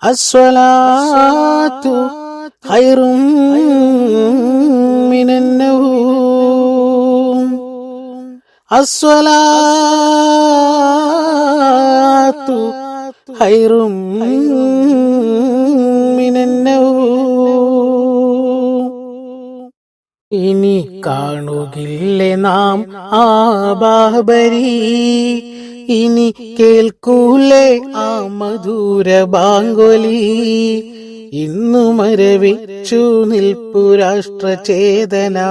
അസ്സലാത്തു ഖൈറും മിനന്നൗം. അസ്സലാത്തു ഖൈറും മിനന്നൗം. ഇനി കാണുകില്ലേ നാം ആ ബാബരി, ഇനി കേൾക്കൂലേ ആ മധുര ബാങ്കൊലി. ഇന്നു മരവിച്ചു നിൽപ്പു രാഷ്ട്രചേതനായി,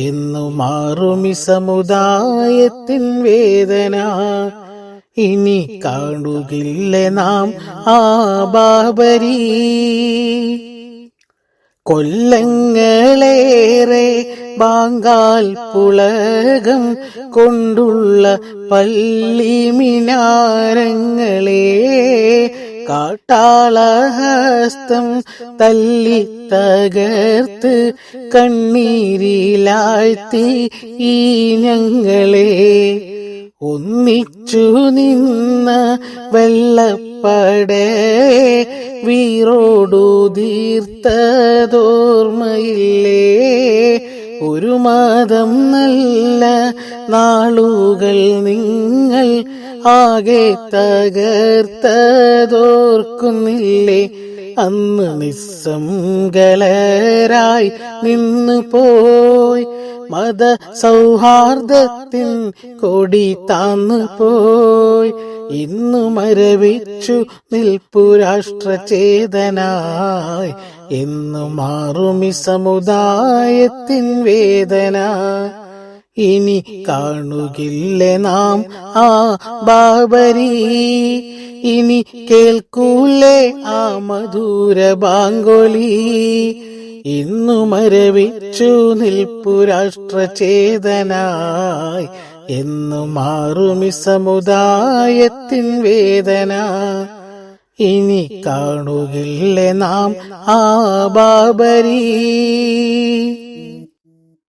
എന്നു മാറുമി സമുദായത്തിൻ വേദന. ഇനി കാണുകില്ലേ നാം ആ ബാബരി. കൊല്ലങ്ങളേറെ ബാങ്കാൽ പുളകം കൊണ്ടുള്ള പള്ളി മിനാരങ്ങളെ കാട്ടാളഹസ്തം തല്ലി തകർത്ത് കണ്ണീരിലാഴ്ത്തി ഈ ഞങ്ങളെ. ഒന്നിച്ചു നിന്ന വെള്ളപ്പടേ വീറോടുതീർത്തതോർമ്മയില്ലേ. ഒരു മാദം നല്ല നാളുകൾ നിങ്ങൾ ആകെ തകർത്തതോർക്കുന്നില്ലേ. അന്ന് നിസ്സംഗലരായി നിന്നു പോയി, മത സൗഹാർദ്ദത്തിൻ കൊടി താന്നു പോയി. ഇന്നു മരവിച്ചു നിൽപ്പു രാഷ്ട്രചേതനായി, എന്നു മാറുമി സമുദായത്തിൻ വേദന. ഇനി കാണുകില്ലേ നാം ആ ബാബരി, ഇനി കേൾക്കൂലേ ആ മധുര ബാങ്കൊലി. ഇന്നു മരവിച്ചു നിൽപ്പു രാഷ്ട്രചേതനായി, എന്നു മാറുമി സമുദായത്തിൻ വേദന. ഇനി കാണുകില്ലേ നാം ആ ബാബരി.